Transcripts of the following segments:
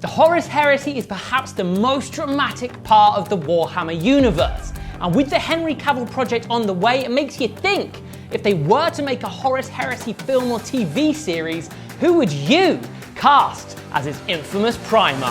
The Horus Heresy is perhaps the most dramatic part of the Warhammer universe. And with the Henry Cavill project on the way, it makes you think, if they were to make a Horus Heresy film or TV series, who would you cast as its infamous Primarchs?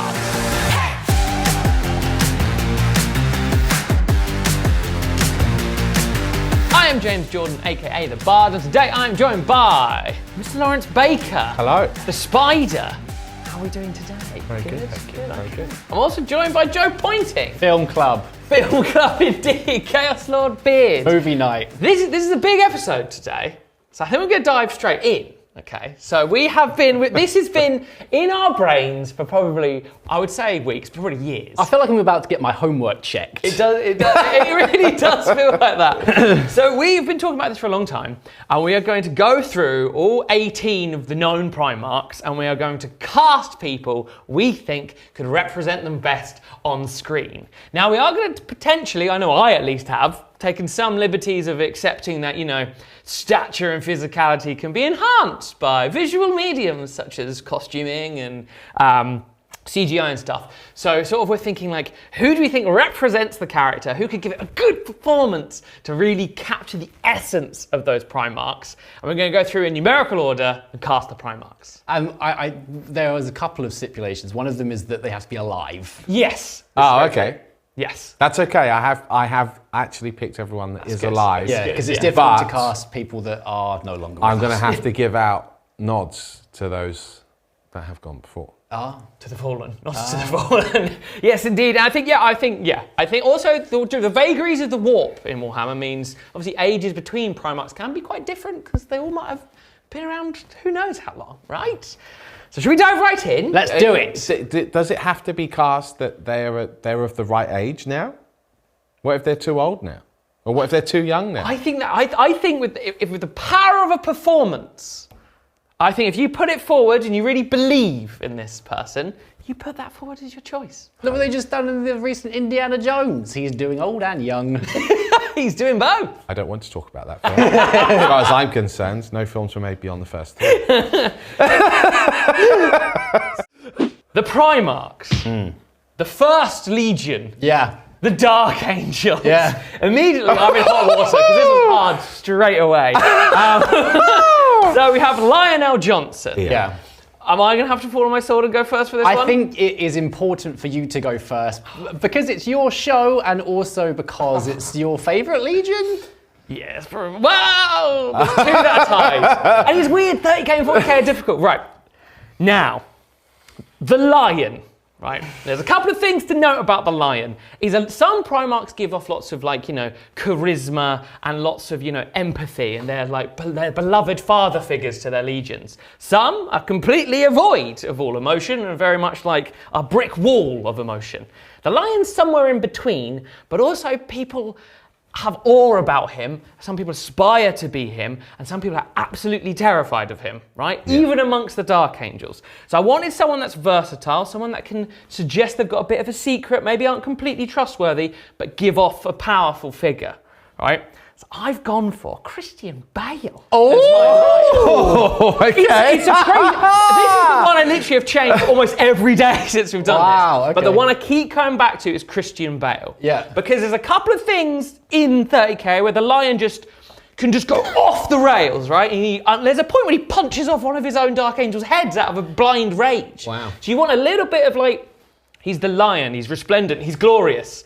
I am James Jordan, aka The Bard, and today I'm joined by Mr. Lawrence Baker. Hello. The Spider. How are we doing today? Very good, thank you. Very good. I'm also joined by Joe Pointing. Film club. Film Club indeed, Chaos Lord Beard. Movie night. This is a big episode today, so I think we're going to dive straight in. Okay, so this has been in our brains for probably, I would say weeks, but probably years. I feel like I'm about to get my homework checked. It really does feel like that. So we've been talking about this for a long time, and we are going to go through all 18 of the known Primarchs, and we are going to cast people we think could represent them best on screen. Now we are going to potentially, I know I at least have, taken some liberties of accepting that, stature and physicality can be enhanced by visual mediums such as costuming and CGI and stuff. So sort of we're thinking like, who do we think represents the character? Who could give it a good performance to really capture the essence of those Primarchs? And we're going to go through in numerical order and cast the Primarchs. There was a couple of stipulations. One of them is that they have to be alive. Yes. Oh, okay. Yes. That's okay. I have actually picked everyone that is alive. Yeah, because it's difficult But to cast people that are no longer with I'm going to us. have to give out nods to those that have gone before. To the fallen, not to the fallen. Yes, indeed. And I think also the vagaries of the warp in Warhammer means obviously ages between Primarchs can be quite different because they all might have been around who knows how long, right? So should we dive right in? Let's do it. Does it have to be cast that they're of the right age now? What if they're too old now? Or what if they're too young now? I think with the power of a performance, I think if you put it forward and you really believe in this person, you put that forward as your choice. Look what they just done in the recent Indiana Jones. He's doing old and young. He's doing both. I don't want to talk about that film. As far as I'm concerned, no films were made beyond the first three. The Primarchs. The First Legion. Yeah. The Dark Angels. Yeah. Immediately I'm in hot water because this was hard straight away. So we have Lionel Johnson. Yeah. Am I going to have to fall on my sword and go first for this one? I think it is important for you to go first because it's your show and also because it's your favourite Legion. Yes. Wow! There's two that are tied. And it's weird, 30k and 40k are difficult. Right. Now, the Lion. Right, there's a couple of things to note about the Lion. Some Primarchs give off lots of charisma and lots of empathy, and they're beloved father figures to their legions. Some are completely void of all emotion and very much like a brick wall of emotion. The Lion's somewhere in between, but also people have awe about him, some people aspire to be him, and some people are absolutely terrified of him, right? Yeah. Even amongst the Dark Angels. So I wanted someone that's versatile, someone that can suggest they've got a bit of a secret, maybe aren't completely trustworthy, but give off a powerful figure, right? So I've gone for Christian Bale. Oh, okay. It's a crazy. This is the one I literally have changed almost every day since we've done this. Okay. But the one I keep coming back to is Christian Bale. Yeah. Because there's a couple of things in 30k where the Lion can just go off the rails, right? And there's a point when he punches off one of his own Dark Angels' heads out of a blind rage. Wow. So you want a little bit of he's the Lion, he's resplendent, he's glorious.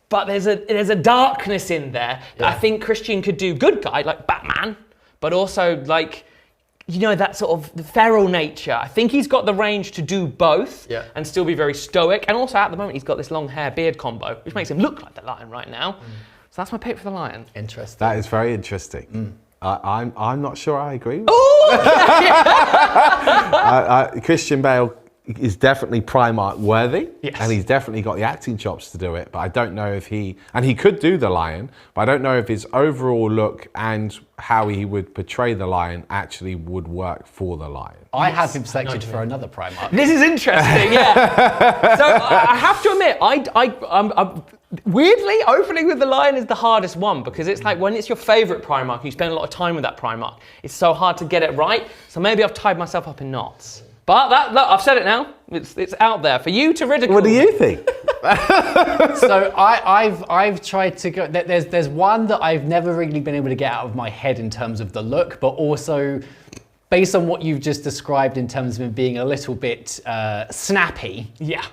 But there's a darkness in there that I think Christian could do good guy, like Batman, but also that sort of the feral nature. I think he's got the range to do both and still be very stoic. And also at the moment he's got this long hair beard combo, which makes him look like the Lion right now. So that's my pick for the Lion. Interesting. That is very interesting. I'm not sure I agree with Christian Bale is definitely Primarch worthy, and he's definitely got the acting chops to do it, but I don't know if he could do the Lion, but I don't know if his overall look and how he would portray the Lion actually would work for the Lion. I have him selected for another Primarch. This is interesting, yeah. So I have to admit, I'm weirdly, opening with the Lion is the hardest one because it's like when it's your favourite Primarch, you spend a lot of time with that Primarch, it's so hard to get it right, so maybe I've tied myself up in knots. But look, I've said it now. It's out there for you to ridicule. What do you think? So I've tried to go. There's one that I've never really been able to get out of my head in terms of the look, but also based on what you've just described in terms of him being a little bit snappy. Yeah.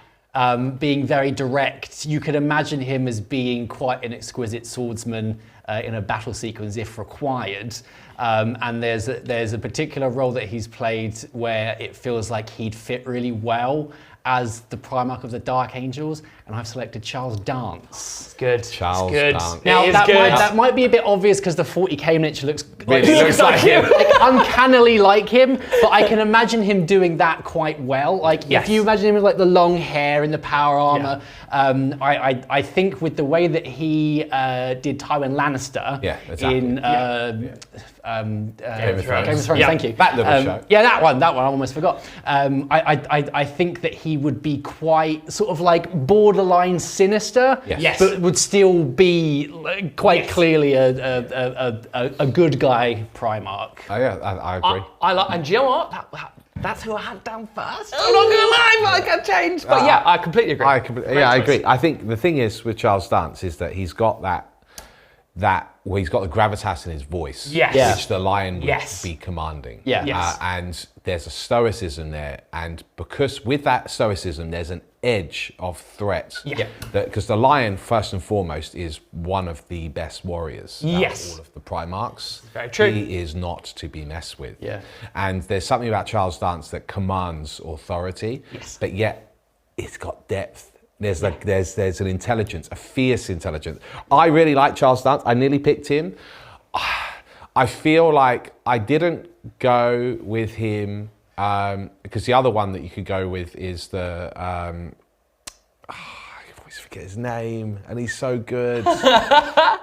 Being very direct, you could imagine him as being quite an exquisite swordsman in a battle sequence if required. And there's a particular role that he's played where it feels like he'd fit really well as the Primarch of the Dark Angels, and I've selected Charles Dance. It's good. Charles it's good. Dance. Now that that might be a bit obvious because the 40k miniature looks Really looks like him. like uncannily like him, but I can imagine him doing that quite well. Like Yes. if you imagine him with like the long hair and the power armor, I think with the way that he did Tywin Lannister exactly. in Game of Thrones. Game of Thrones, Yeah. thank you. That little show. Yeah, that one I almost forgot. I think that he would be quite sort of like borderline sinister, Yes. but would still be like, quite clearly a good guy Primarch. Oh yeah, I agree. I like, and do you know what? That's who I had down first. I'm not gonna lie, but I can change. But yeah, I completely agree. I choice. agree. I think the thing is with Charles Dance is that he's got well, he's got the gravitas in his voice, Yes. Yeah. which the lion would Yes. be commanding. Yeah. Yes. And there's a stoicism there, and because with that stoicism, there's an edge of threat. Yeah. Because the lion, first and foremost, is one of the best warriors. Out Yes. of all of the Primarchs. Very true. He is not to be messed with. Yeah. And there's something about Charles Dance that commands authority. Yes. But yet, it's got depth. There's an intelligence, a fierce intelligence. I really like Charles Dance. I nearly picked him. I feel like I didn't go with him because the other one that you could go with is the I always forget his name, and he's so good.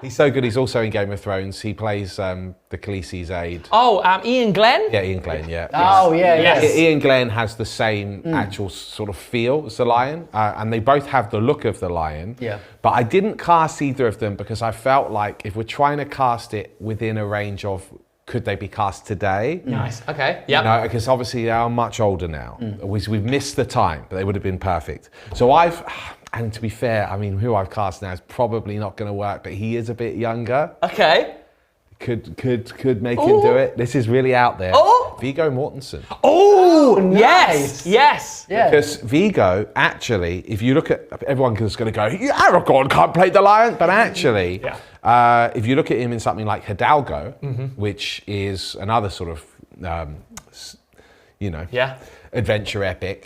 He's so good. He's also in Game of Thrones. He plays the Khaleesi's aide. Oh, Ian Glenn? Yeah, Ian Glenn, yeah. Oh yeah, Yes. yes. Ian Glenn has the same actual sort of feel as the lion, and they both have the look of the lion. Yeah. But I didn't cast either of them because I felt like if we're trying to cast it within a range of could they be cast today? Nice. Okay. Yeah. You know, because obviously they are much older now. We've missed the time, but they would have been perfect. So and to be fair, I mean, who I've cast now is probably not going to work, but he is a bit younger. Okay. Could make him do it. This is really out there. Oh. Viggo Mortensen. Oh, nice. Yes. Yeah. Because Viggo, actually, if you look at everyone is going to go, Aragorn can't play the lion, but actually, if you look at him in something like Hidalgo, which is another sort of, adventure epic,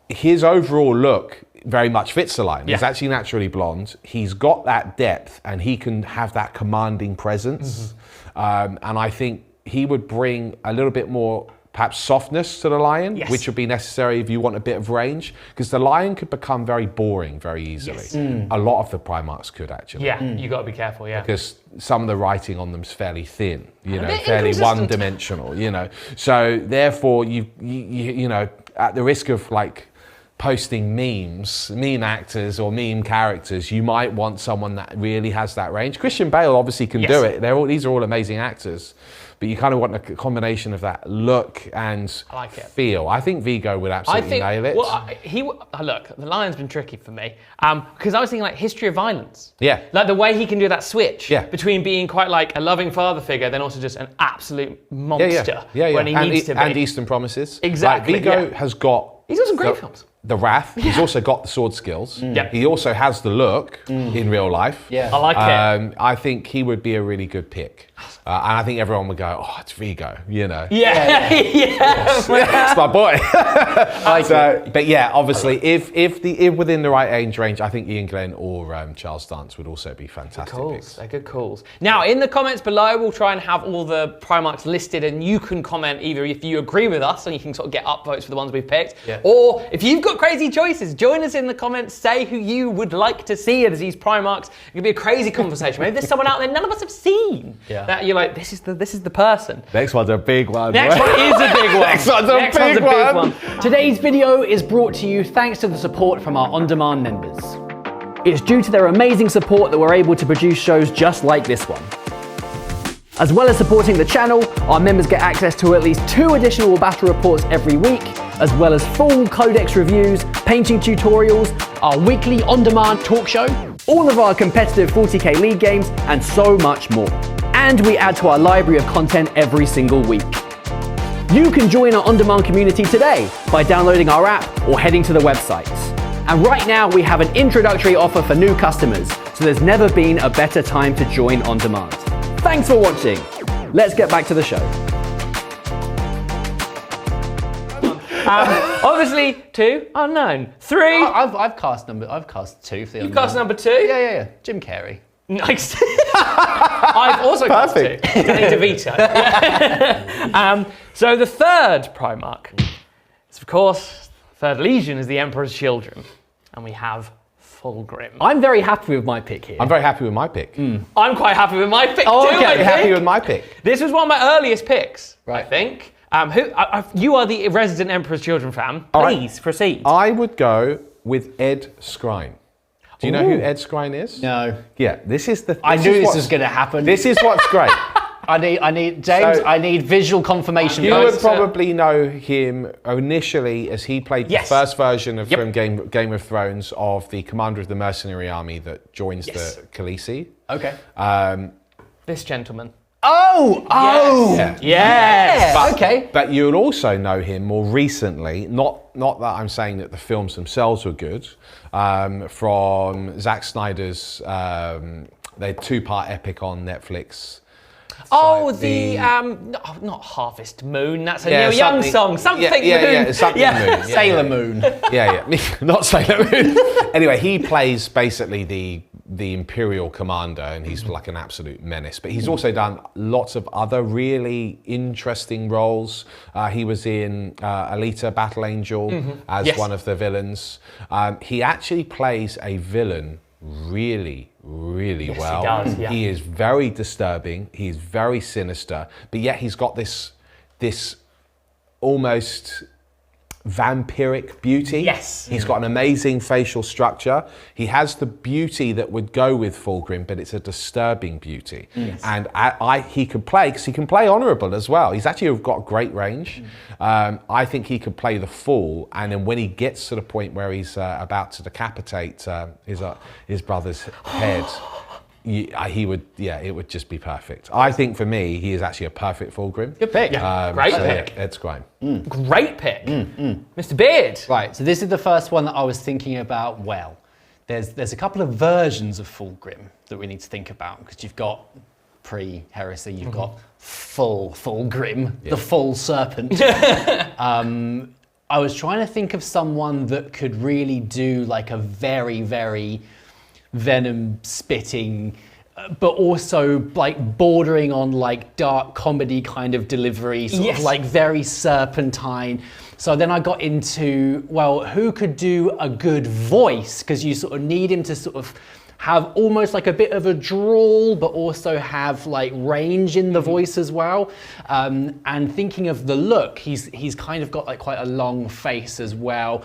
his overall look very much fits the lion. He's actually naturally blonde. He's got that depth, and he can have that commanding presence. And I think he would bring a little bit more perhaps softness to the lion, which would be necessary if you want a bit of range, because the lion could become very boring very easily. A lot of the Primarchs could actually. Yeah, you got to be careful, Because some of the writing on them is fairly thin, bit fairly inconsistent. one-dimensional, So therefore, you at the risk of like posting meme actors or meme characters, you might want someone that really has that range. Christian Bale obviously can do it. These are all amazing actors, but you kind of want a combination of that look and feel. I think Viggo would absolutely nail it. Well, look, the lion's been tricky for me because I was thinking like history of violence. Yeah. Like the way he can do that switch Yeah. between being quite like a loving father figure, then also just an absolute monster when he needs to be. And Eastern Promises. Exactly, Like Viggo has got. He's got some great films. The wrath. He's also got the sword skills. Yep. He also has the look in real life. Yeah. I like it. I think he would be a really good pick. And I think everyone would go, oh, it's Viggo, Yeah. It's my boy. But yeah, obviously, if within the right age range, I think Ian Glenn or Charles Dance would also be fantastic picks. They're good calls. Now, in the comments below, we'll try and have all the Primarchs listed, and you can comment either if you agree with us, and you can sort of get upvotes for the ones we've picked, or if you've got crazy choices, join us in the comments, say who you would like to see as these Primarchs. It could be a crazy conversation. Maybe there's someone out there none of us have seen that you're like, this is the person. Next one's a big one. Next one is a big one. Next one's a big one. Today's video is brought to you thanks to the support from our on-demand members. It's due to their amazing support that we're able to produce shows just like this one. As well as supporting the channel, our members get access to at least 2 additional battle reports every week, as well as full codex reviews, painting tutorials, Our weekly on-demand talk show. all of our competitive 40k league games, and so much more. And we add to our library of content every single week. You can join our on-demand community today by downloading our app or heading to the website. And right now we have an introductory offer for new customers, so there's never been a better time to join on demand. Thanks for watching. Let's get back to the show. Obviously, 2 unknown. 3. I've cast 2 for the You've cast number 2. Yeah. Jim Carrey. Nice. I've also cast 2. Danny DeVito. So the third Primarch is, of course, Third Legion is the Emperor's Children, and we have Fulgrim. I'm very happy with my pick here. I'm very happy with my pick. I'm quite happy with my pick Oh, too. okay. I Very happy think. with my pick. This was one of my earliest picks, I Right. think. You are the resident Emperor's Children fan. All right. Please proceed. I would go with Ed Skrein. Do you know who Ed Skrein is? No. Yeah, this is the. I knew this what's- was going to happen. This is what's great. I need James. So- I need visual confirmation. You guys. would probably know him initially as he played Yes. the first version of Yep. from Game of Thrones of the commander of the mercenary army that joins Yes. the Khaleesi. Okay. This gentleman. Oh. Yeah. Yes. But, okay. But you'll also know him more recently, not that I'm saying that the films themselves were good, from Zack Snyder's the 2-part epic on Netflix. Oh, like the not Harvest Moon. That's a Yeah, Neil Young something- song. Something yeah, Moon. yeah, something Moon. Yeah, Sailor yeah. Moon. Yeah, not Sailor Moon. Anyway, he plays basically the Imperial commander, and he's like an absolute menace. But he's also done lots of other really interesting roles. He was in Alita Battle Angel as Yes. one of the villains. He actually plays a villain really well. he does, yeah. He is very disturbing. He's very sinister, but yet he's got this almost vampiric beauty. Yes. He's got an amazing facial structure. He has the beauty that would go with Fulgrim, but it's a disturbing beauty. And he could play, because he can play honourable as well. He's actually got great range. I think he could play the Fool, and then when he gets to the point where he's about to decapitate his brother's head, it would just be perfect. I think for me, he is actually a perfect Fulgrim. Good pick. Great pick. Yeah, Ed Skrein. Great pick. Mr. Beard. Right. So this is the first one that I was thinking about. Well, there's a couple of versions of Fulgrim that we need to think about, because you've got pre-heresy, you've got Fulgrim, the full serpent. I was trying to think of someone that could really do like a very, very venom spitting, but also like bordering on like dark comedy kind of delivery, sort Yes. of like very serpentine. So then I got into, well, who could do a good voice? Because you sort of need him to sort of have almost like a bit of a drawl, but also have like range in the voice as well. And thinking of the look, he's kind of got like quite a long face as well.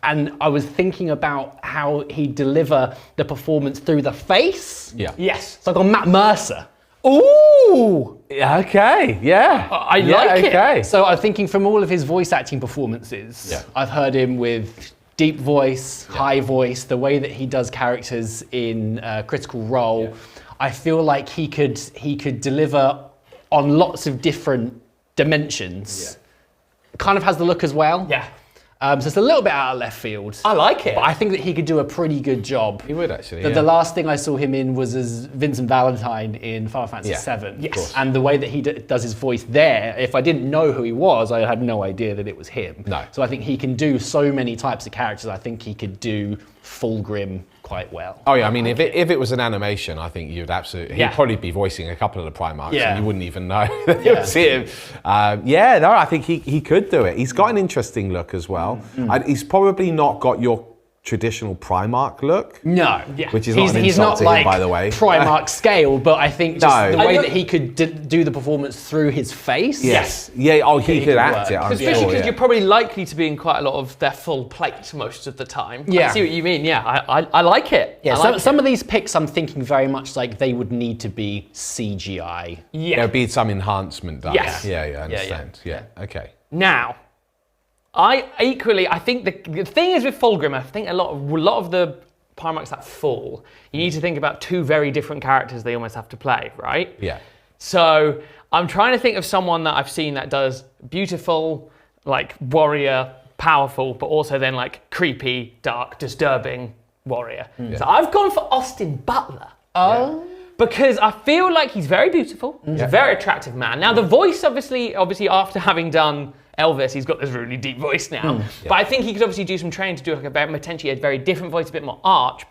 And I was thinking about how he'd deliver the performance through the face. Yeah. Yes. So I got Matt Mercer. Ooh. Okay. Yeah. I like it. Okay. So I'm thinking from all of his voice acting performances, Yeah. I've heard him with deep voice, high voice, the way that he does characters in Critical Role. Yeah. I feel like he could deliver on lots of different dimensions. Kind of has the look as well. Yeah. So it's a little bit out of left field. I like it. But I think that he could do a pretty good job. He would actually. The last thing I saw him in was as Vincent Valentine in Final Fantasy Yeah, VII. Yes. course. And the way that he does his voice there, if I didn't know who he was, I had no idea that it was him. No. So I think he can do so many types of characters. I think he could do Fulgrim quite well. Oh yeah, I mean, if it was an animation, I think you'd absolutely. He'd Yeah. probably be voicing a couple of the Primarchs, Yeah. and you wouldn't even know that it was him. I think he could do it. He's got an interesting look as well. He's probably not got your traditional Primarch look. No, Which is not an he's insult not to him, by the way. Primarch scale, but I think just No. the way that he could do the performance through his face. Yes. Yeah. Oh, he could act work. it. I'm Especially sure. because Yeah. you're probably likely to be in quite a lot of their full plate most of the time. Yeah. I see what you mean. Yeah, I like it. Yeah, I like some of these picks I'm thinking very much like they would need to be CGI. Yeah. There'll be some enhancement done. Yes. Yeah. I understand. Yeah. Okay. Now, I think the thing is with Fulgrim, I think a lot of the Primarchs that fall, you need to think about two very different characters they almost have to play, right? Yeah. So I'm trying to think of someone that I've seen that does beautiful, like warrior, powerful, but also then like creepy, dark, disturbing warrior. So I've gone for Austin Butler. Oh. Because I feel like he's very beautiful. He's a very attractive man. Now the voice, obviously after having done Elvis, he's got this really deep voice now. But I think he could obviously do some training to do like potentially a very different voice, a bit more arch.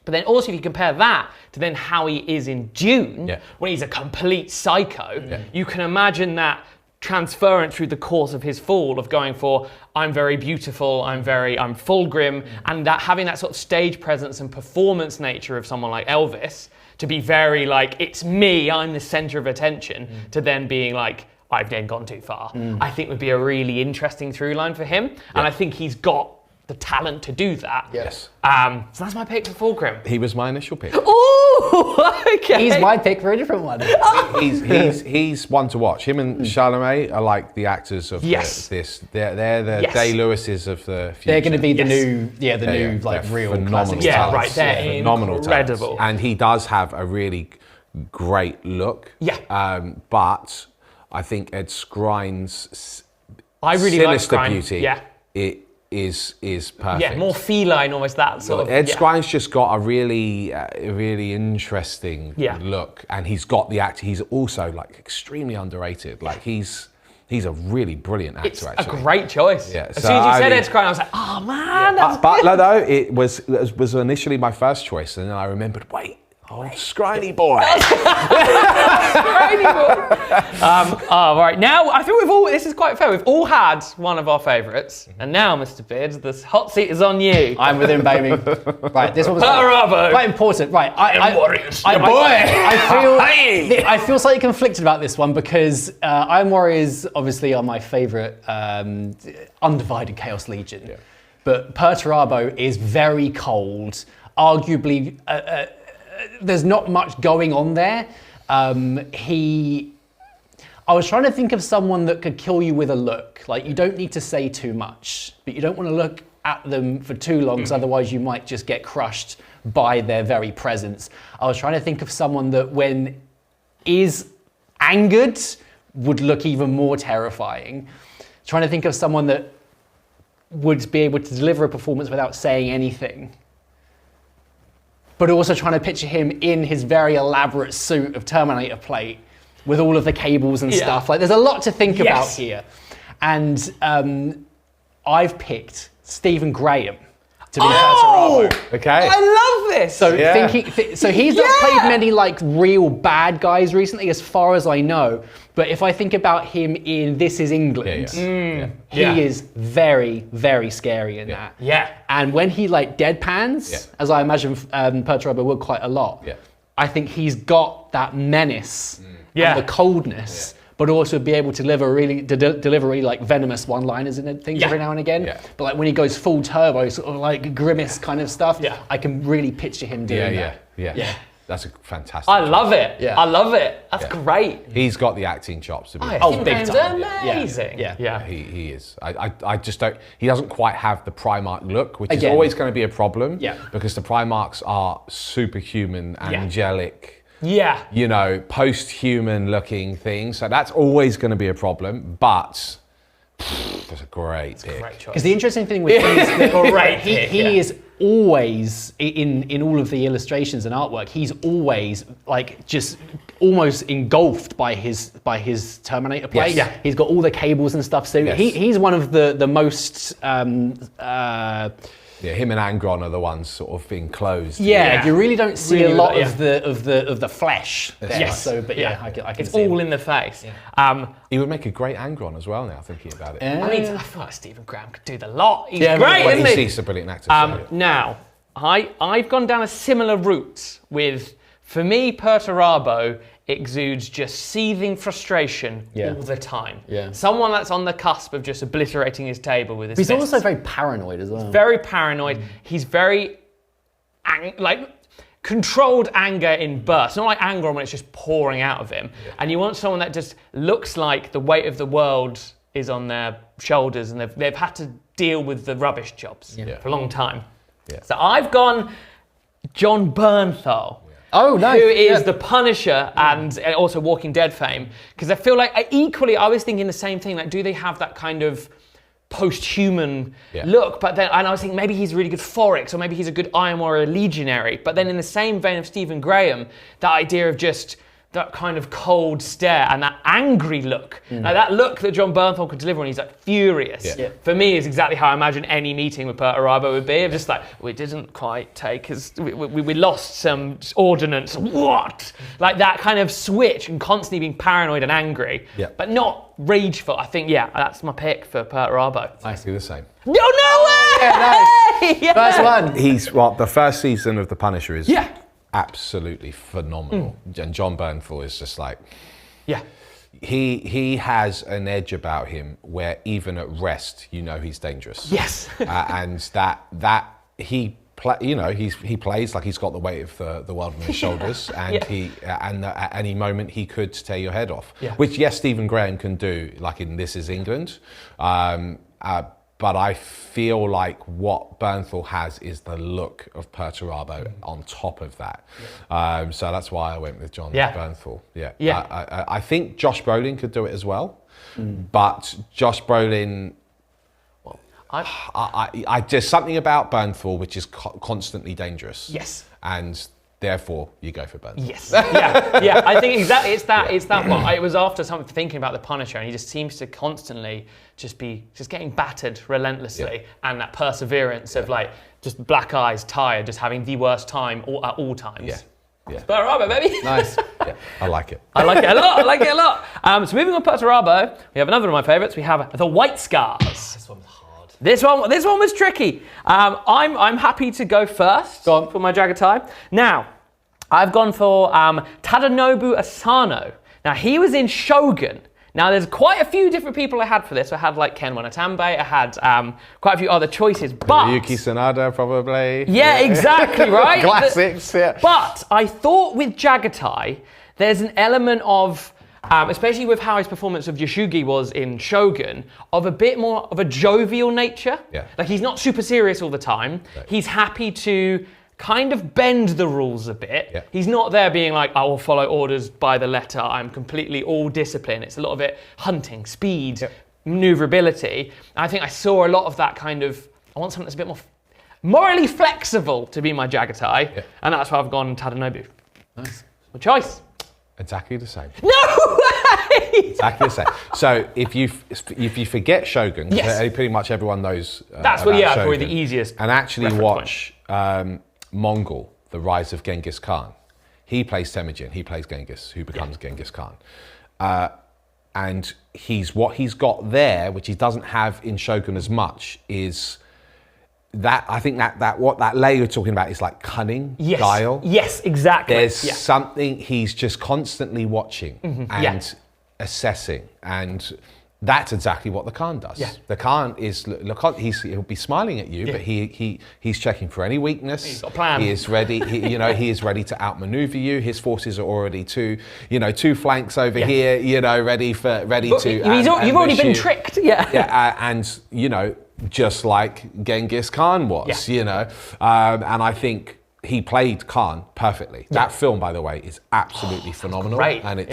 But then also if you compare that to then how he is in Dune, when he's a complete psycho, you can imagine that transference through the course of his fall of going for I'm very beautiful, I'm Fulgrim, and that having that sort of stage presence and performance nature of someone like Elvis to be very like, it's me, I'm the center of attention, to then being like, I've then gone too far, I think would be a really interesting through line for him. And I think he's got the talent to do that. Yes. So that's my pick for Fulgrim. He was my initial pick. Oh, okay. He's my pick for a different one. he's one to watch. Him and Chalamet are like the actors of this. They're the Day-Lewises of the future. They're going to be the new like They're real phenomenal classic. Yeah, talents. right, they're phenomenal incredible. talents. And he does have a really great look. Yeah. But I think Ed Skrine's I really like sinister Skrine. beauty Yeah. is perfect. Yeah, more feline, almost that sort of. Ed Skrine's just got a really interesting look, and he's got the act. He's also like extremely underrated. Like he's a really brilliant actor. It's actually, a great choice. Yeah, As so soon as you I said mean- Ed Skrine, I was like, oh man, that's Butler though, it was initially my first choice, and then I remembered, wait, Skriny boy. Right, now I think this is quite fair. We've all had one of our favourites, and now, Mr. Beards, the hot seat is on you. I'm with him, baby. Right, this one was Bravo. quite important. Right, Warriors, I feel slightly conflicted about this one because Iron Warriors obviously are my favourite undivided Chaos Legion, but Perturabo is very cold. Arguably, there's not much going on there. I was trying to think of someone that could kill you with a look. Like, you don't need to say too much, but you don't want to look at them for too long, because otherwise you might just get crushed by their very presence. I was trying to think of someone that, when is angered, would look even more terrifying. Trying to think of someone that would be able to deliver a performance without saying anything. But also trying to picture him in his very elaborate suit of Terminator plate with all of the cables and stuff. Like, there's a lot to think about here. And I've picked Stephen Graham to be Perturabo. Okay. I love this. So he's not played many like real bad guys recently, as far as I know. But if I think about him in This Is England, he is very, very scary in that. Yeah. And when he like deadpans, as I imagine Perturabo would quite a lot, I think he's got that menace and the coldness, but also be able to deliver really like venomous one-liners and things every now and again. But like when he goes full turbo, sort of like grimace kind of stuff, I can really picture him doing that. Yeah. That's a fantastic. I love it. Yeah. I love it. That's great. He's got the acting chops to be. Big time. Amazing. Yeah. He is. I just don't. He doesn't quite have the Primarch look, which is Again. always going to be a problem. Yeah. Because the Primarchs are superhuman, angelic. Yeah. You know, post-human looking things. So that's always going to be a problem. But that's a great pick. Great choice. Because the interesting thing with him is that he is always, in all of the illustrations and artwork, he's always like just almost engulfed by his Terminator plate. Yes. He's got all the cables and stuff. So he's one of the most Yeah, him and Angron are the ones sort of being closed. Yeah, you really don't see Really, a lot yeah. of the flesh there. Yes. So, but yeah, I can It's see all him. in the face. He would make a great Angron as well now, thinking about it. I mean, I feel like Stephen Graham could do the lot. He's Yeah, great, Well, isn't he? he's a brilliant actor. so- Now, I've gone down a similar route with, for me, Perturabo exudes just seething frustration all the time. Yeah. Someone that's on the cusp of just obliterating his table with his He's fists. also very paranoid as well. Very paranoid. He's very controlled anger in bursts. Not like anger when it's just pouring out of him. And you want someone that just looks like the weight of the world is on their shoulders, and they've had to deal with the rubbish jobs for a long time. Yeah. So I've gone John Bernthal. Oh, nice. Who is the Punisher and also Walking Dead fame. Because I feel like equally, I was thinking the same thing. Like, do they have that kind of post-human look? But then, and I was thinking maybe he's really good Forex, or maybe he's a good Iron Warrior legionary. But then in the same vein of Stephen Graham, that idea of just that kind of cold stare and that angry look. Like that look that John Bernthal could deliver when he's like furious. Yeah. For me, is exactly how I imagine any meeting with Perturabo would be. I'm just like, we didn't quite take we lost some ordnance. What? Like that kind of switch and constantly being paranoid and angry, but not rageful. I think, that's my pick for Perturabo. I do the same. No way! nice. Yeah. First one. The first season of The Punisher is Yeah. absolutely phenomenal. And John Bernthal is just like, Yeah. he has an edge about him where even at rest, you know he's dangerous. Yes. And that he plays like he's got the weight of the world on his shoulders, and at any moment he could tear your head off. Yeah. Which Stephen Graham can do, like in This Is England. But I feel like what Bernthal has is the look of Perturabo on top of that. So that's why I went with John Bernthal. Yeah. I think Josh Brolin could do it as well. But Josh Brolin, there's something about Bernthal which is constantly dangerous. Yes. And therefore, you go for Bernthal. Yes. Yeah. I think exactly. It's that one. It was after something thinking about the Punisher, and he just seems to constantly just getting battered relentlessly, and that perseverance of like just black eyes, tired, just having the worst time at all times. Yeah. Perturabo, baby. Nice. I like it. I like it a lot. So moving on, Perturabo, we have another of my favourites. We have the White Scars. This one was hard. This one was tricky. I'm happy to go first for my Jagatai. Now, I've gone for Tadanobu Asano. Now, he was in Shogun. Now, there's quite a few different people I had for this. I had like Ken Watanabe. I had quite a few other choices, but Yuki Sanada, probably. Yeah, exactly, right? Classics, yeah. But I thought with Jagatai, there's an element of, especially with how his performance of Yashugi was in Shogun, of a bit more of a jovial nature. Yeah. Like he's not super serious all the time. Right. He's happy to kind of bend the rules a bit. Yeah. He's not there being like, I will follow orders by the letter. I'm completely all discipline. It's a lot of it hunting, speed, maneuverability. And I think I saw a lot of that kind of, I want something that's a bit more morally flexible to be my Jagatai. Yeah. And that's why I've gone Tadanobu. Nice. My choice. Exactly the same. No way! Exactly the same. So if you forget Shogun, pretty much everyone knows that's what, probably the easiest. And actually watch Mongol, The Rise of Genghis Khan. He plays Temujin. He plays Genghis, who becomes Genghis Khan. And what he's got there, which he doesn't have in Shogun as much, is that I think that what that layer you're talking about is like cunning, guile. Yes, exactly. There's something he's just constantly watching and assessing, and that's exactly what the Khan does. Yeah. The Khan is he'll be smiling at you, but he's checking for any weakness. He's got a plan. He is ready. He is ready to outmaneuver you. His forces are already two flanks over here. Ready to. You've already been tricked. Yeah. Yeah, and just like Genghis Khan was. And I think he played Khan perfectly. That film, by the way, is absolutely phenomenal, and it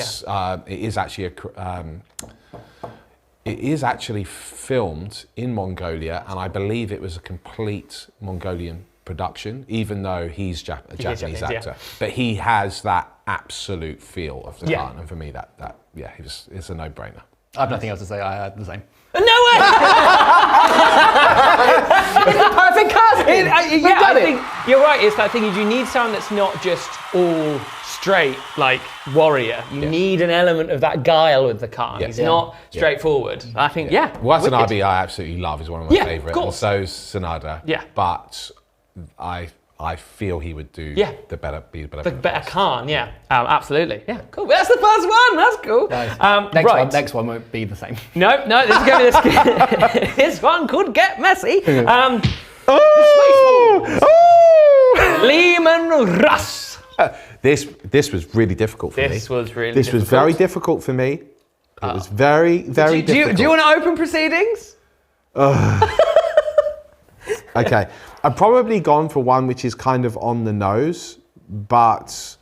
is actually filmed in Mongolia, and I believe it was a complete Mongolian production, even though he's a Japanese actor. But he has that absolute feel of the Khan, and for me, it's a no-brainer. I have nothing else to say. I had the same. No way! It's the perfect cast. It You're right. It's that thing. You need someone that's not just all straight, like warrior. You need an element of that guile with the Khan. He's not straightforward. I think. Watanabe, I absolutely love. He's one of my favourites. Of course. And so's Sanada. Yeah. But I feel he would do the better Khan. Yeah. Absolutely. Yeah. Cool. That's the first one. That's cool. Nice. Next one won't be the same. No. This is going to this one could get messy. Leman Russ. This was really difficult for me. This was very difficult for me. It was very difficult. Do you want to open proceedings? Okay, I've probably gone for one which is kind of on the nose, but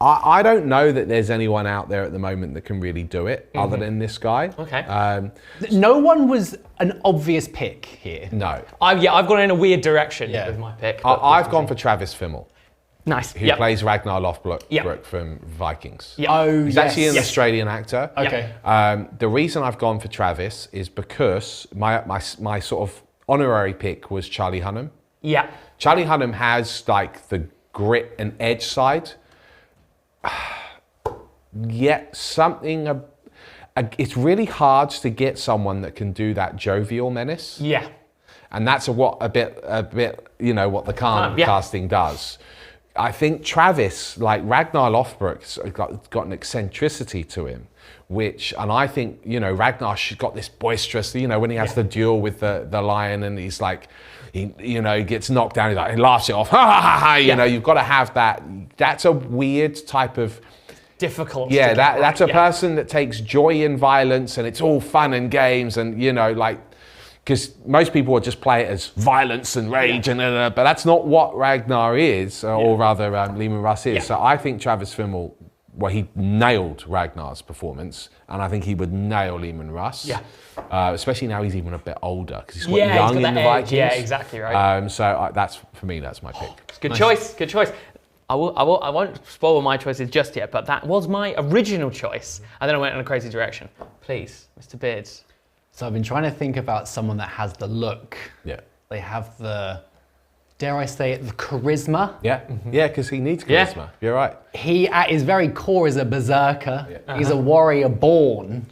I don't know that there's anyone out there at the moment that can really do it other than this guy. Okay. No one was an obvious pick here. No. I've gone in a weird direction with my pick. I've gone for Travis Fimmel. Nice. Who plays Ragnar Lothbrok from Vikings. Yep. Oh, He's actually an Australian actor. Okay. The reason I've gone for Travis is because my sort of honorary pick was Charlie Hunnam. Yeah. Charlie Hunnam has like the grit and edge side. Yet something, it's really hard to get someone that can do that jovial menace. Yeah. And that's a bit, what the Khan casting does. I think Travis, like Ragnar Lothbrok's got an eccentricity to him, and I think, Ragnar's got this boisterous, when he has the duel with the lion and he's like, he gets knocked down, he laughs it off, ha ha ha ha, you've got to have that. That's a weird type of... difficult. Yeah, that's a person that takes joy in violence and it's all fun and games and, because most people would just play it as violence and rage, but that's not what Ragnar is, or rather Leman Russ is. So I think Travis Fimmel, he nailed Ragnar's performance, and I think he would nail Leman Russ. Yeah. Especially now he's even a bit older, because he's quite young in the Vikings. Yeah, exactly right. For me, that's my pick. Good choice. Good choice. I won't spoil my choices just yet, but that was my original choice, and then I went in a crazy direction. Please, Mr. Beards. So I've been trying to think about someone that has the look. Yeah. They have the, dare I say it, the charisma. Yeah, because he needs charisma. Yeah. You're right. He at his very core is a berserker. Yeah. He's a warrior born.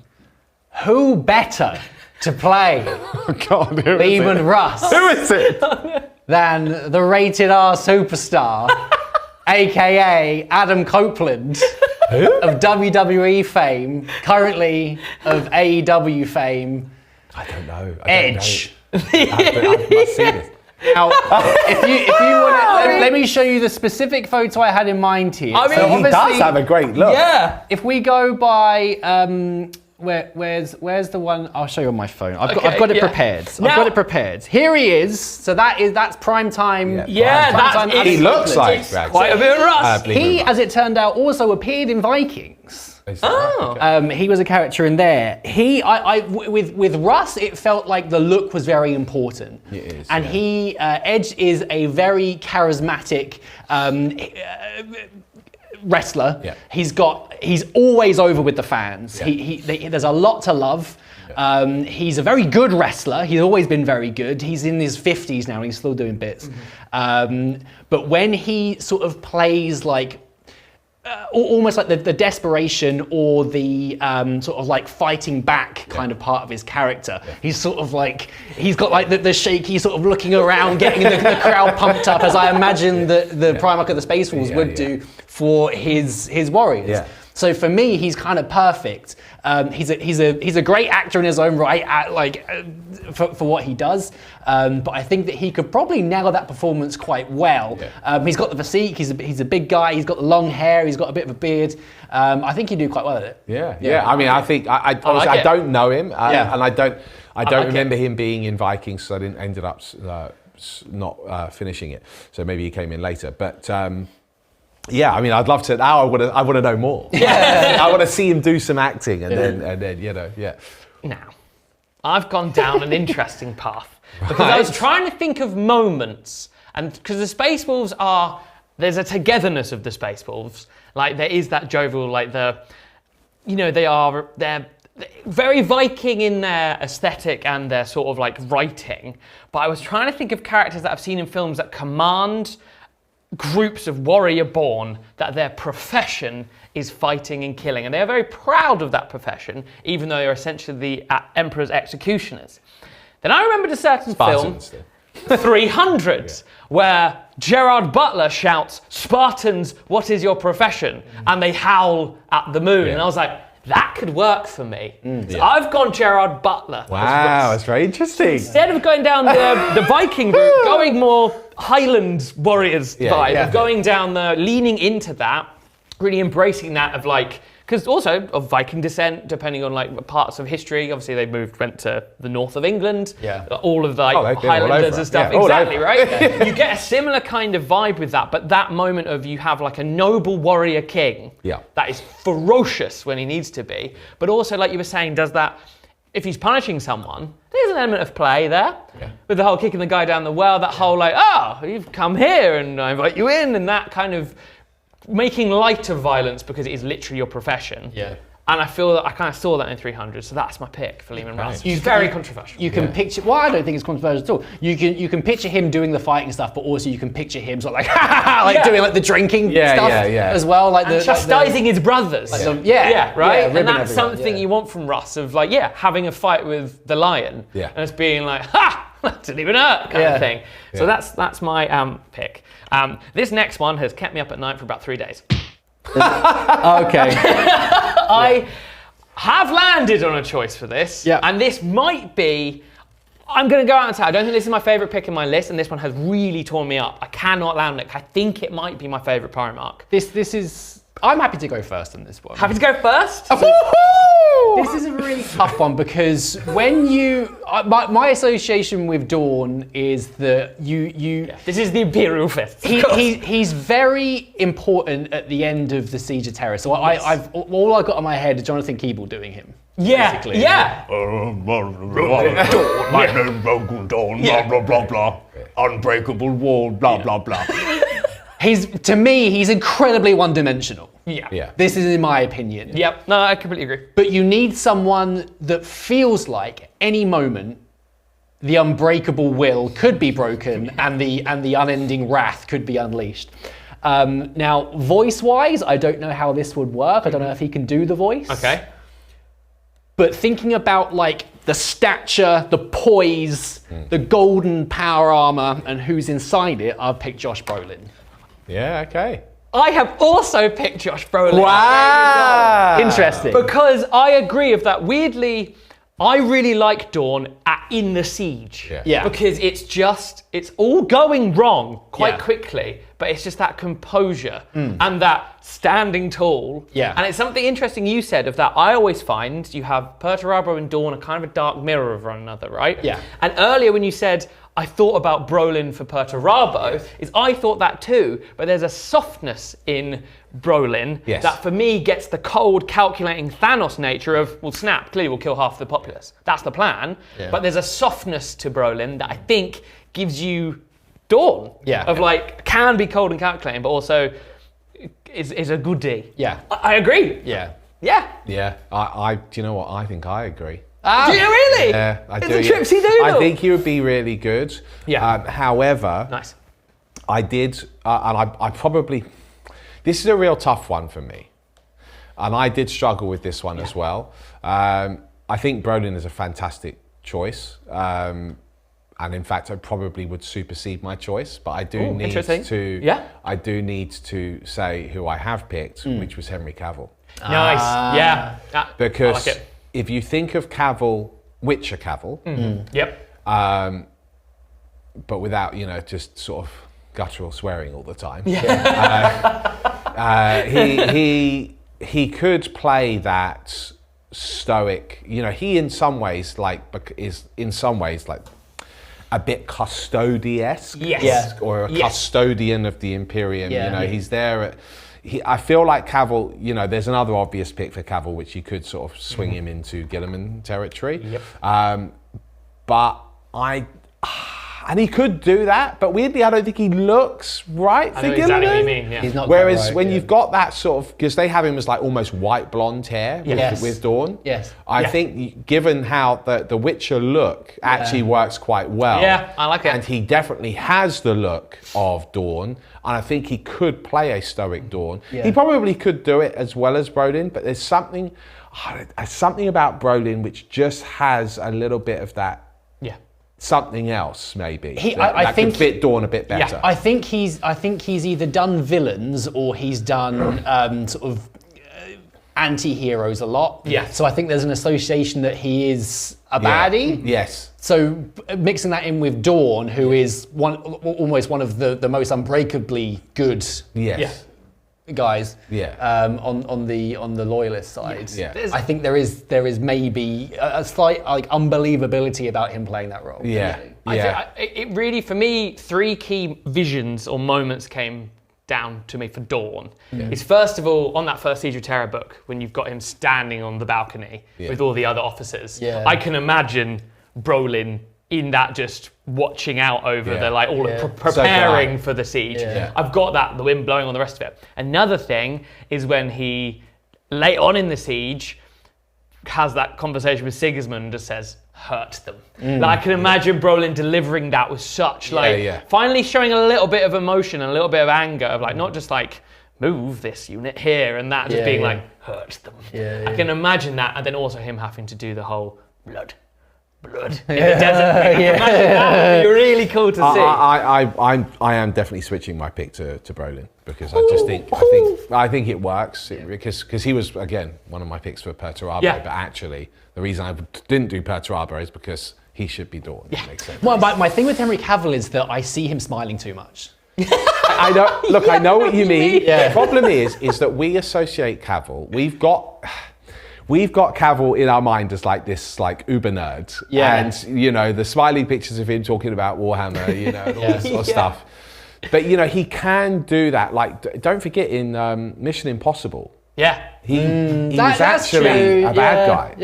Who better to play Leman Russ? Who is it? Than the rated R superstar, aka Adam Copeland. Of WWE fame, currently of AEW fame. I don't know. Edge. I must see this. Now, if you want to, let me show you the specific photo I had in mind here. I mean, he does have a great look. Yeah. If we go by, where's the one? I'll show you on my phone. I've got it prepared. I've got it prepared. Here he is. So that's prime time. He looks like quite a bit of Russ. He, as it turned out, also appeared in Vikings. He was a character in there. With Russ, it felt like the look was very important. It is, and Edge is a very charismatic wrestler. Yeah. He's always over with the fans. Yeah. There's a lot to love. Yeah. He's a very good wrestler. He's always been very good. He's in his 50s now and he's still doing bits. Mm-hmm. But when he sort of plays like almost like the desperation or the sort of like fighting back kind of part of his character. Yeah. He's sort of like, he's got like the shaky sort of looking around, getting the crowd pumped up, as I imagine the Primarch of the Space Wolves would do for his warriors. Yeah. So for me, he's kind of perfect. He's a great actor in his own right, for what he does. But I think that he could probably nail that performance quite well. Yeah. He's got the physique. He's a big guy. He's got the long hair. He's got a bit of a beard. I think he'd do quite well at it. Yeah. I mean, I think I don't know him, and I don't remember him being in Vikings, so I ended up not finishing it. So maybe he came in later, but. Yeah, I mean, I'd love to. Now I want to know more. Yeah, I want to see him do some acting, and then Now, I've gone down an interesting path because I was trying to think of moments, and because the Space Wolves there's a togetherness of the Space Wolves. Like there is that jovial, like they're very Viking in their aesthetic and their sort of like writing, but I was trying to think of characters that I've seen in films that command groups of warrior born that their profession is fighting and killing, and they are very proud of that profession, even though they're essentially the emperor's executioners. Then I remembered a certain film, 300, where Gerard Butler shouts, "Spartans, what is your profession?" And they howl at the moon, and I was like, that could work for me. So I've gone Gerard Butler. Wow, that's very interesting. Instead of going down the Viking route, going more Highland Warriors vibe, of going down leaning into that, really embracing that of like, because also of Viking descent, depending on like parts of history. Obviously, they went to the north of England. All of the Highlanders and stuff. Exactly, right? You get a similar kind of vibe with that, but that moment of you have like a noble warrior king that is ferocious when he needs to be, but also like you were saying, does that, if he's punishing someone, there's an element of play there. With the whole kicking the guy down the well, that whole like, oh, you've come here and I invite you in, and that kind of making light of violence because it is literally your profession. And I feel that I kind of saw that in 300, so that's my pick for Leman Russ. He's very controversial. You can picture, well, I don't think it's controversial at all. You can picture him doing the fighting stuff, but also you can picture him sort of like, doing like the drinking stuff as well. Like and chastising his brothers. Like right? And that's something you want from Russ, of like, having a fight with the lion. And it's being like, ha! That didn't even hurt, kind of thing. So that's my pick. This next one has kept me up at night for about 3 days. Okay. I have landed on a choice for this, and this might be, I'm going to go out and say, I don't think this is my favourite pick in my list, and this one has really torn me up. I cannot land it. I think it might be my favourite Primarch. This is, I'm happy to go first on this one. Happy to go first? This is a really tough one because when you, my association with Dawn is that you this is the Imperial Fist. He's very important at the end of the Siege of Terror. So all I got in my head is Jonathan Keeble doing him. Basically. My name Broken Dawn, blah, blah, blah, blah. Unbreakable wall, blah, blah, blah. To me, he's incredibly one-dimensional. This is in my opinion. No, I completely agree. But you need someone that feels like any moment the unbreakable will could be broken and the unending wrath could be unleashed. Now, voice-wise, I don't know how this would work. I don't know if he can do the voice. Okay. But thinking about like the stature, the poise, the golden power armor, and who's inside it, I've picked Josh Brolin. Okay. I have also picked Josh Brolin. Wow! Interesting. Because I agree with that. Weirdly, I really like Dawn in the Siege. Because it's all going wrong quite quickly, but it's just that composure and that standing tall. And it's something interesting you said of that. I always find you have Perturabo and Dawn are kind of a dark mirror of one another, right? And earlier when you said, I thought about Brolin for Perturabo, I thought that too, but there's a softness in Brolin that for me gets the cold, calculating Thanos nature of, well, snap, clearly we'll kill half the populace. That's the plan. But there's a softness to Brolin that I think gives you Dawn. Of like, can be cold and calculating, but also is a goodie. I agree. I do you know what? I think I agree. Do you really? Yeah, I do. It's a Tripsy Doodle. I think he would be really good. However, I did, and I probably, this is a real tough one for me. And I did struggle with this one as well. I think Brolin is a fantastic choice. And in fact, I probably would supersede my choice, but I do need to. I do need to say who I have picked, which was Henry Cavill. Nice. Because I like it. If you think of Cavill, Witcher Cavill, but without just sort of guttural swearing all the time, he could play that stoic. He in some ways is a bit custodiesque, or a custodian of the Imperium. He's there. I feel like Cavill, there's another obvious pick for Cavill, which you could sort of swing him into Gilliman territory. But I And he could do that, but weirdly, I don't think he looks right for I know exactly what you Gilligan. mean, yeah. He's not. Whereas quite right, when yeah. you've got that sort of, because they have him as like almost white blonde hair Yes. with Dawn. Yes. I think given how the Witcher look actually works quite well. Yeah, I like it. And he definitely has the look of Dawn, and I think he could play a stoic Dawn. Yeah. He probably could do it as well as Brolin, but there's something about Brolin which just has a little bit of that. Yeah. Something else, maybe. I think could fit Dawn a bit better. I think he's either done villains or he's done sort of anti-heroes a lot. Yeah. So I think there's an association that he is a baddie. Yes. So mixing that in with Dawn, who is almost one of the most unbreakably good Yes. guys. Yeah. On the loyalist side. Yeah. I think there is maybe a slight like unbelievability about him playing that role. Yeah. It really, for me, 3 key visions or moments came down to me for Dawn. Is first of all, on that first Siege of Terror book, when you've got him standing on the balcony with all the other officers, I can imagine Brolin in that, just watching out over the preparing for the siege. I've got that, the wind blowing on the rest of it. Another thing is when he, late on in the siege, has that conversation with Sigismund and just says, hurt them. Like, I can imagine Brolin delivering that with such, finally showing a little bit of emotion and a little bit of anger, of like, not just like, move this unit here and that, just being like, hurt them. I can imagine that, and then also him having to do the whole blood in the desert thing. That would be really cool to see. I am definitely switching my pick to Brolin, because I just I think it works because he was, again, one of my picks for Perturabo, but actually the reason I didn't do Perturabo is because he should be Dawn. That makes sense. Well, my thing with Henry Cavill is that I see him smiling too much. I know. Look, I know what you mean. The problem is that we associate Cavill. We've got Cavill in our mind as like this uber nerd, and you know, the smiley pictures of him talking about Warhammer, you know, and all this sort of stuff. But you know, he can do that. Like, don't forget in Mission Impossible. He's actually a bad guy.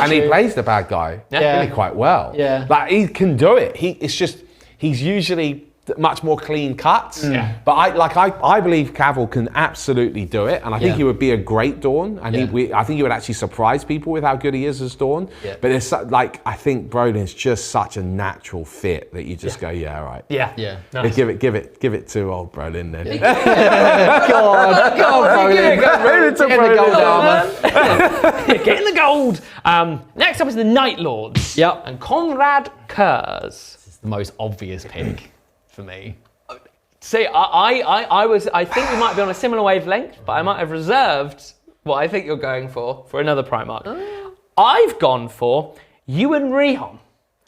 And he plays the bad guy really quite well. Like, he can do it. He's usually much more clean cuts. But I believe Cavill can absolutely do it, and I think he would be a great Dawn, and I think he would actually surprise people with how good he is as Dawn. But there's I think Brolin's just such a natural fit that you just go, all right. Nice. Give it to old Brolin then. God, Brolin to Get in the gold. Next up is the Night Lords. And Konrad Kurz. It's the most obvious pick for me. See, I think we might be on a similar wavelength, but I might have reserved what I think you're going for another Primarch. I've gone for Ewan Rehon.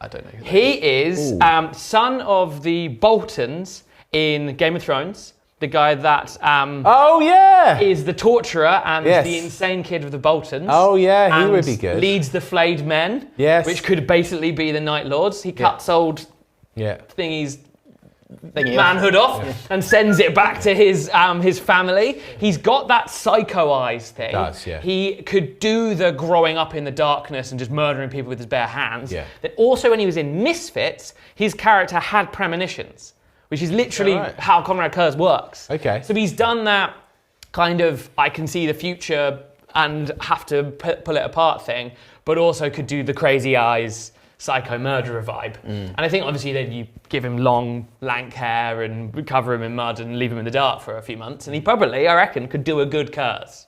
I don't know who that He is son of the Boltons in Game of Thrones. The guy that is the torturer and the insane kid with the Boltons. Oh yeah, he would be good. Leads the Flayed Men, which could basically be the Night Lords. He cuts old thingy's manhood off and sends it back to his family. He's got that psycho eyes thing. He could do the growing up in the darkness and just murdering people with his bare hands. That also, when he was in Misfits, his character had premonitions, which is literally how Konrad Kurz works. So he's done that kind of, I can see the future and have to pull it apart thing, but also could do the crazy eyes, psycho murderer vibe. And I think obviously then you give him long, lank hair and cover him in mud and leave him in the dark for a few months, and he probably, I reckon, could do a good Kurz.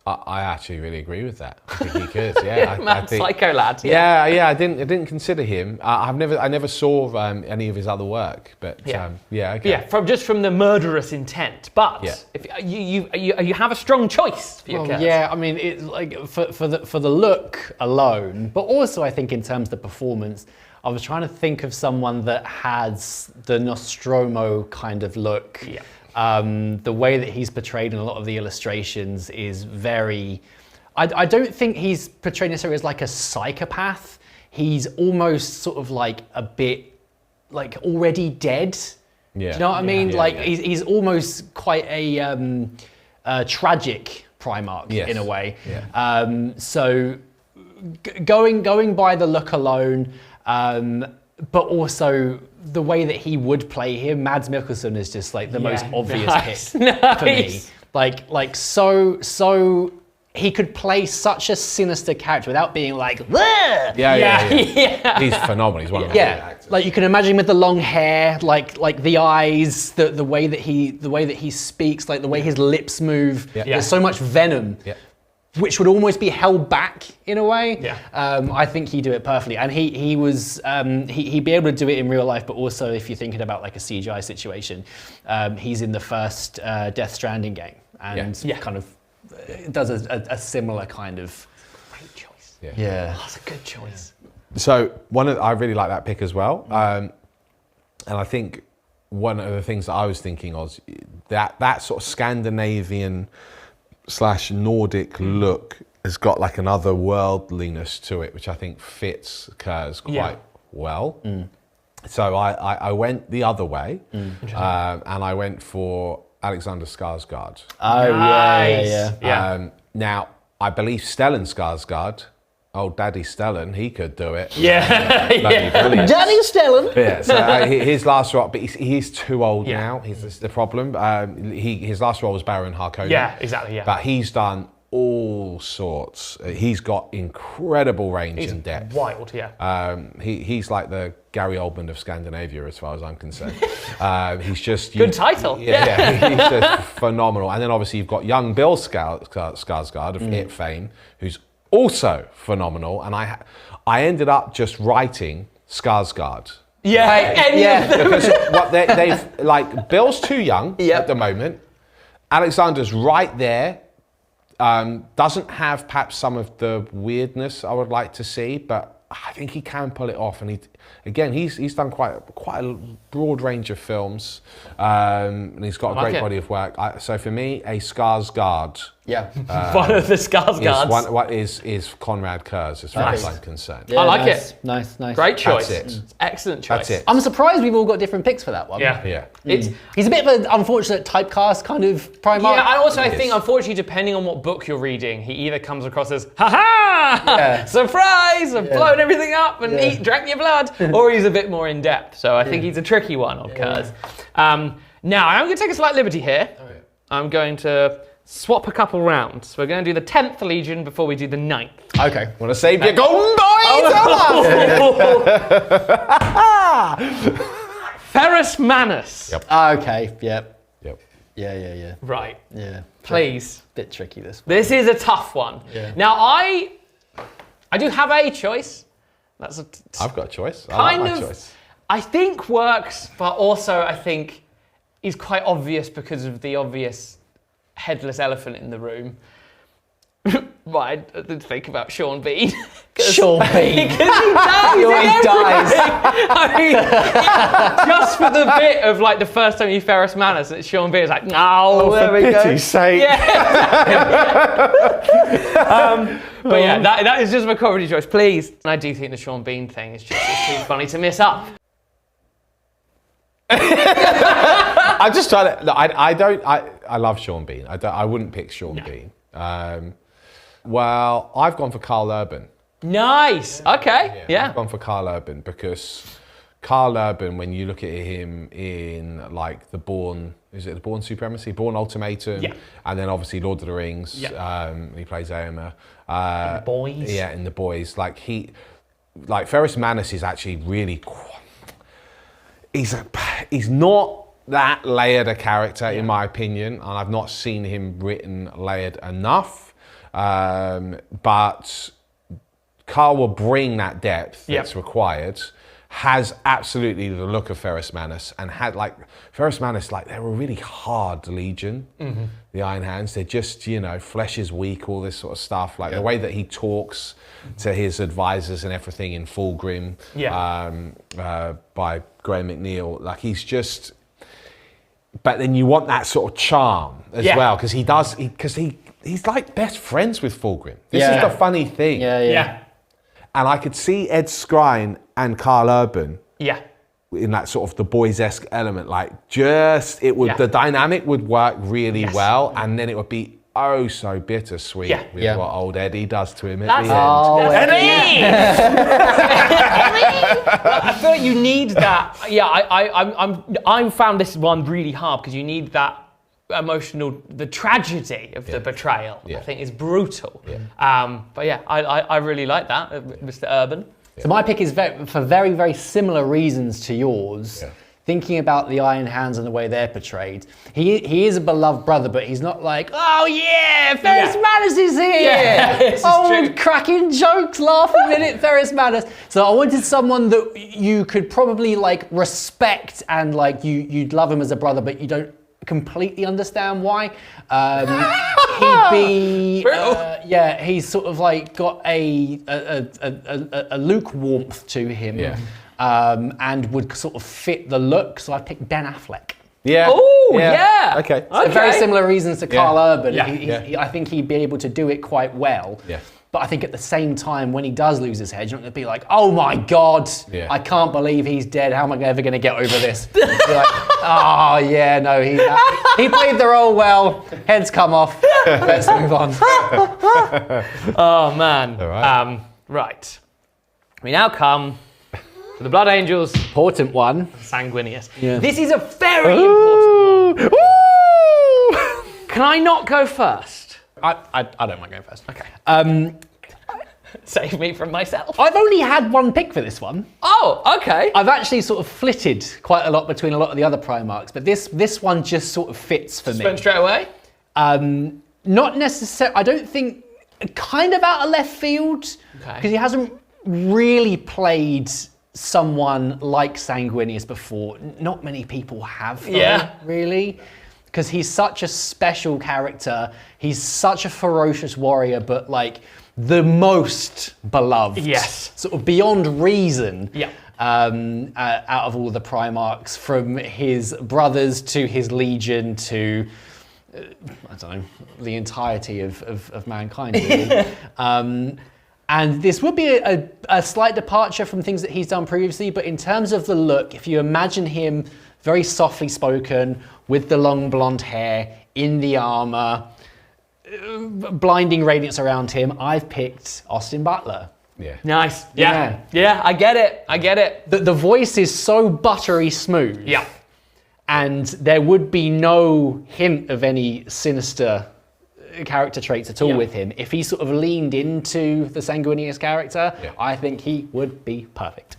I actually really agree with that. I think he could. I think, psycho lad. I didn't consider him. I never saw any of his other work, but from the murderous intent. But if you have a strong choice for your Kurz. I mean, it's like for the look alone, but also I think in terms of the performance, I was trying to think of someone that has the Nostromo kind of look. The way that he's portrayed in a lot of the illustrations is very... I don't think he's portrayed necessarily as like a psychopath. He's almost sort of like a bit like already dead. Do you know what I mean? He's almost quite a tragic Primarch in a way. So going by the look alone, but also the way that he would play him, Mads Mikkelsen is just like the most obvious pick for me. Like so he could play such a sinister character without being like, yeah. He's phenomenal. He's one of my favorite actors. Like you can imagine with the long hair, like the eyes, the way that he speaks, like the way his lips move. There's so much venom. Which would almost be held back in a way. I think he'd do it perfectly, and he'd be able to do it in real life. But also, if you're thinking about like a CGI situation, he's in the first Death Stranding game, and kind of does a similar kind of. Great choice. Yeah, that's a good choice. So I really like that pick as well, and I think one of the things that I was thinking was that sort of Scandinavian / Nordic look has got like an otherworldliness to it, which I think fits Kurz quite well. So I went the other way, and I went for Alexander Skarsgård. Oh, nice. yeah. Now, I believe Stellan Skarsgård, old Daddy Stellan, he could do it. Yeah. Brilliant. Daddy Stellan. Yeah, so his last role, but he's too old now. He's the problem. His last role was Baron Harkonnen. Yeah, exactly. Yeah. But he's done all sorts. He's got incredible range and depth. Wild, yeah. He's like the Gary Oldman of Scandinavia, as far as I'm concerned. He's just good title. Yeah, he's just phenomenal. And then obviously you've got young Bill Skarsgård of It fame, who's also phenomenal. And I ended up just writing Skarsgård. Because they've like Bill's too young at the moment. Alexander's right there. Doesn't have perhaps some of the weirdness I would like to see, but I think he can pull it off. And he's done quite a broad range of films, and he's got a great body of work. So for me, a Skarsgård. One of the Skarsgårds. Is Conrad Kurz, as far as I'm concerned. I like it. Nice. Great choice. That's it. Excellent choice. That's it. I'm surprised we've all got different picks for that one. Yeah. He's a bit of an unfortunate typecast kind of Primarch. Yeah, I think, unfortunately, depending on what book you're reading, he either comes across as, ha-ha, surprise, I've blown everything up and drank your blood, or he's a bit more in-depth. So I think he's a tricky one, of course. Now, I'm going to take a slight liberty here. I'm going to swap a couple rounds. We're going to do the 10th Legion before we do the 9th. Okay. Want to save your golden Ferrus Manus. Okay. Yep. Yeah. Right. Yeah. Please. Bit tricky this one. This is a tough one. Now, I do have a choice. I've got a choice. Kind I like of. my choice. I think works, but also I think is quite obvious because of the obvious headless elephant in the room. Right, I did think about Sean Bean. Sean Bean. Because he dies. He always dies. I mean, just for the bit of like the first time you Ferrus Manus, it's Sean Bean. It's like, no, there we go. For pity's sake. But yeah, that is just my comedy choice, please. And I do think the Sean Bean thing is just too funny to miss up. I'm just trying to. I love Sean Bean. I wouldn't pick Sean Bean. Well, I've gone for Carl Urban. Nice. Okay. Yeah. I've gone for Carl Urban because Carl Urban, when you look at him in like the Bourne Supremacy, Bourne Ultimatum, and then obviously Lord of the Rings. He plays Aomer. The Boys. Yeah, in The Boys. Like Ferrus Manus is actually really. He's not that layered a character in my opinion, and I've not seen him written layered enough. But Carl will bring that depth that's required. Has absolutely the look of Ferrus Manus, and had like Ferrus Manus, like they're a really hard legion. The Iron Hands, they're just flesh is weak, all this sort of stuff. Like the way that he talks to his advisors and everything in Fulgrim, by Graham McNeil, like he's just. But then you want that sort of charm as well, because he's like best friends with Fulgrim. This is the funny thing. Yeah. And I could see Ed Skrein and Carl Urban in that sort of the boys-esque element. Like the dynamic would work really well, and then it would be oh so bittersweet with what old Eddie does to him at the end. I feel like you need that. Yeah, I found this one really hard because you need that emotional, the tragedy of the betrayal. I think is brutal. But yeah, I really like that, Mr. Urban. So my pick is for very, very similar reasons to yours. Thinking about the Iron Hands and the way they're portrayed, he is a beloved brother, but he's not like, oh yeah, Ferris Manus is here! Cracking jokes, laugh a minute, Ferris Manus. So I wanted someone that you could probably like respect and like you'd love him as a brother, but you don't completely understand why. He'd be, he's sort of like got a lukewarmth to him. And would sort of fit the look, so I picked Ben Affleck. Okay. So very similar reasons to Carl Urban. I think he'd be able to do it quite well. But I think at the same time, when he does lose his head, you're not going to be like, oh my God, I can't believe he's dead. How am I ever going to get over this? You're like, oh yeah, no, he played the role well. Head's come off. Let's move on. Oh man. All right. Right. We now come to the Blood Angels. Important one. Sanguinius. This is a very important one. Can I not go first? I don't mind going first. Okay. Save me from myself. I've only had one pick for this one. Oh, okay. I've actually sort of flitted quite a lot between a lot of the other Primarchs, but this one just sort of fits for me. Went straight away? Not necessarily. I don't think. Kind of out of left field because he hasn't really played someone like Sanguinius before. Not many people have, though, really. Because he's such a special character. He's such a ferocious warrior, but like the most beloved. Yes. Sort of beyond reason. Yeah. Out of all the Primarchs, from his brothers to his legion to, I don't know, the entirety of mankind, really. And this would be a slight departure from things that he's done previously, but in terms of the look, if you imagine him very softly spoken, with the long blonde hair, in the armor, blinding radiance around him, I've picked Austin Butler. Nice. Yeah, I get it. The voice is so buttery smooth. Yeah. And there would be no hint of any sinister character traits at all with him. If he sort of leaned into the Sanguinius character, I think he would be perfect.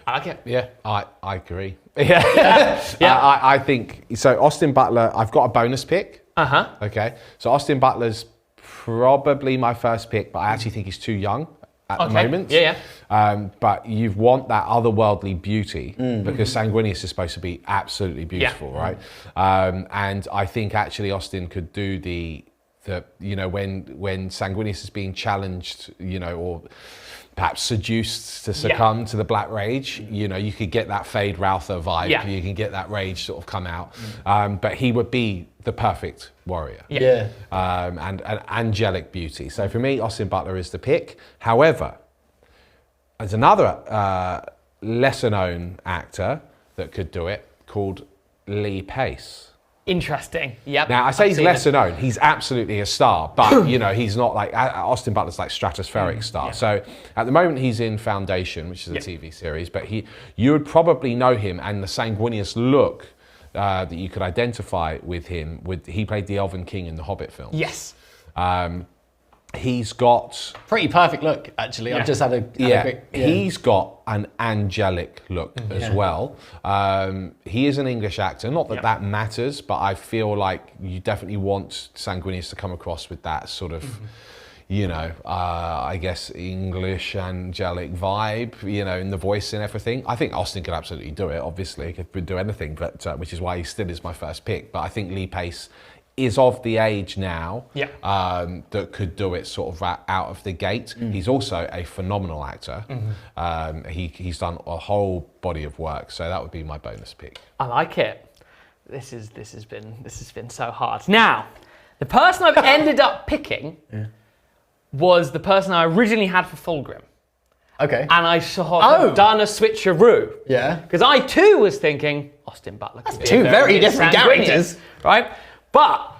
I like it. Yeah, I agree. I think, so Austin Butler, I've got a bonus pick. Okay, so Austin Butler's probably my first pick, but I actually think he's too young at the moment. But you want that otherworldly beauty because Sanguinius is supposed to be absolutely beautiful, right? And I think actually Austin could do the you know, when Sanguinius is being challenged, you know, or perhaps seduced to succumb to the Black Rage, you know, you could get that Fade Routher vibe. You can get that rage sort of come out. But he would be the perfect warrior. And an angelic beauty. So for me, Austin Butler is the pick. However, there's another lesser known actor that could do it called Lee Pace. Interesting. Yep. Now I say he's lesser known. He's absolutely a star, but you know he's not like Austin Butler's like stratospheric star. So at the moment he's in Foundation, which is a TV series, but you would probably know him and the Sanguinius look that you could identify with him. He played the Elven King in the Hobbit films. Yes. He's got pretty perfect look, actually. I've just had a quick, He's got an angelic look as well. He is an English actor. Not that that matters, but I feel like you definitely want Sanguinius to come across with that sort of, you know, I guess English angelic vibe, you know, in the voice and everything. I think Austin could absolutely do it. Obviously, he could do anything, but which is why he still is my first pick. But I think Lee Pace is of the age now that could do it sort of out of the gate. He's also a phenomenal actor. He's done a whole body of work, so that would be my bonus pick. I like it. This has been so hard. Now, the person I've ended up picking was the person I originally had for Fulgrim. Okay. And I sort of done a switcheroo. Yeah. Because I too was thinking Austin Butler. That's two very different characters, right? But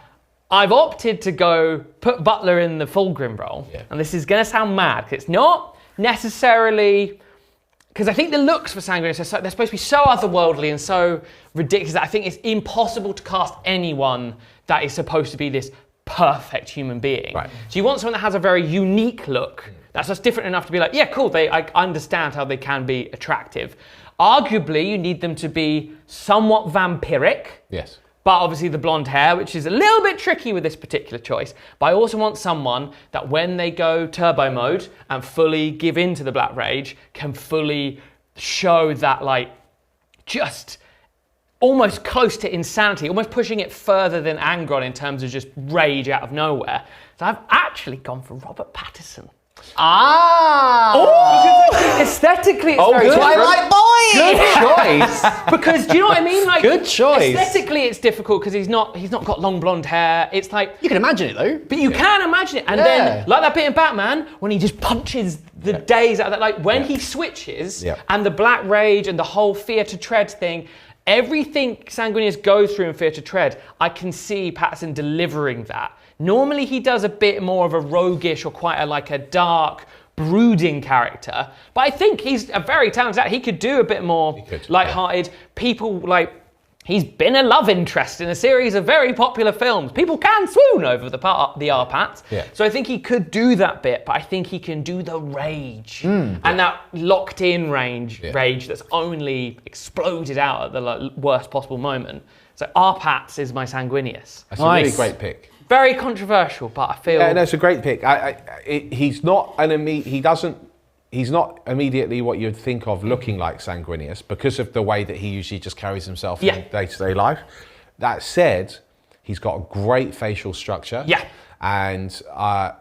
I've opted to go put Butler in the Fulgrim role, and this is going to sound mad, because it's not necessarily... Because I think the looks for Sanguinius, they're supposed to be so otherworldly and so ridiculous that I think it's impossible to cast anyone that is supposed to be this perfect human being. Right. So you want someone that has a very unique look, that's just different enough to be like, yeah, cool, I understand how they can be attractive. Arguably, you need them to be somewhat vampiric. Yes. But obviously the blonde hair, which is a little bit tricky with this particular choice. But I also want someone that when they go turbo mode and fully give in to the Black Rage, can fully show that, like, just almost close to insanity, almost pushing it further than Angron in terms of just rage out of nowhere. So I've actually gone for Robert Pattinson. Aesthetically, it's very Twilight Boy! Good choice. Because do you know what I mean? Like, good choice. Aesthetically, it's difficult because he's not got long blonde hair. It's like You can imagine it though. but you can imagine it. And then, like that bit in Batman, when he just punches the days out of that, like when he switches and the Black Rage and the whole Fear to Tread thing, everything Sanguinius goes through in Fear to Tread, I can see Patterson delivering that. Normally he does a bit more of a roguish or quite a dark, brooding character, but I think he's a very talented actor. He could do a bit more lighthearted. People he's been a love interest in a series of very popular films. People can swoon over the R-Pats. So I think he could do that bit, but I think he can do the rage and that locked in rage that's only exploded out at the worst possible moment. So R-Pats is my Sanguinius. That's a really great pick. Very controversial, but I feel... Yeah, no, it's a great pick. He's not he's not immediately what you'd think of looking like Sanguinius because of the way that he usually just carries himself in day-to-day life. That said, he's got a great facial structure. Yeah. And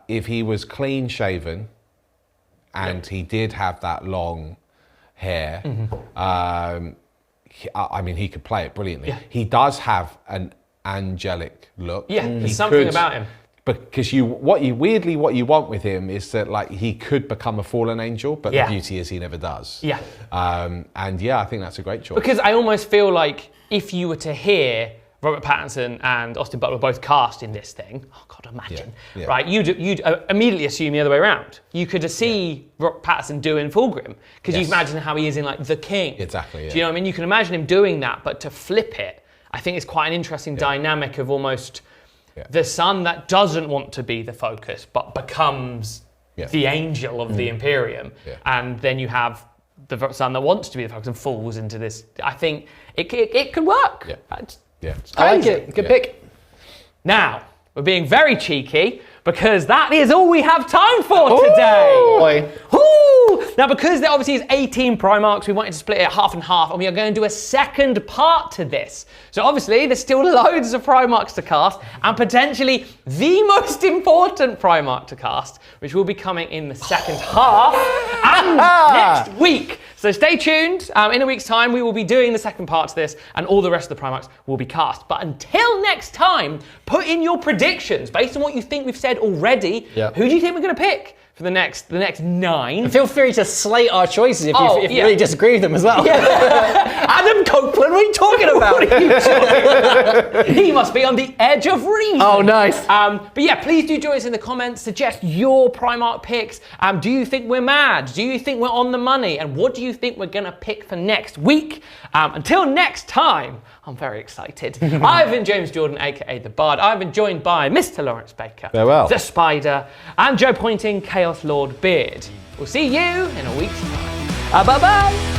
if he was clean-shaven and he did have that long hair, I mean, he could play it brilliantly. Yeah. He does have an angelic look. Yeah, there's something about him. Because what you want with him is that like he could become a fallen angel, but the beauty is he never does. Yeah. And yeah, I think that's a great choice. Because I almost feel like if you were to hear Robert Pattinson and Austin Butler both cast in this thing, oh God, imagine, right? You'd immediately assume the other way around. You could see Robert Pattinson doing Fulgrim because you imagine how he is in like The King. Exactly. Yeah. Do you know what I mean? You can imagine him doing that, but to flip it, I think it's quite an interesting dynamic of almost the son that doesn't want to be the focus, but becomes the angel of the Imperium. Yeah. And then you have the son that wants to be the focus and falls into this. I think it could work. Yeah. I like it. Good pick. Now, we're being very cheeky because that is all we have time for today. Now, because there obviously is 18 Primarchs, we wanted to split it half and half, and we are going to do a second part to this. So obviously, there's still loads of Primarchs to cast, and potentially the most important Primarch to cast, which will be coming in the second half and next week. So stay tuned. In a week's time, we will be doing the second part to this, and all the rest of the Primarchs will be cast. But until next time, put in your predictions based on what you think we've said already. Who do you think we're going to pick for the next 9? And feel free to slate our choices if you really disagree with them as well. Adam Copeland, what are you talking about? He must be on the edge of reason. Oh, nice. But yeah, please do join us in the comments. Suggest your Primarch picks. Do you think we're mad? Do you think we're on the money? And what do you think we're going to pick for next week? Until next time, I'm very excited. I've been James Jordan, aka The Bard. I've been joined by Mr. Lawrence Baker, Farewell. The Spider, and Joe Pointing, Chaos Lord Beard. We'll see you in a week's time. Bye-bye.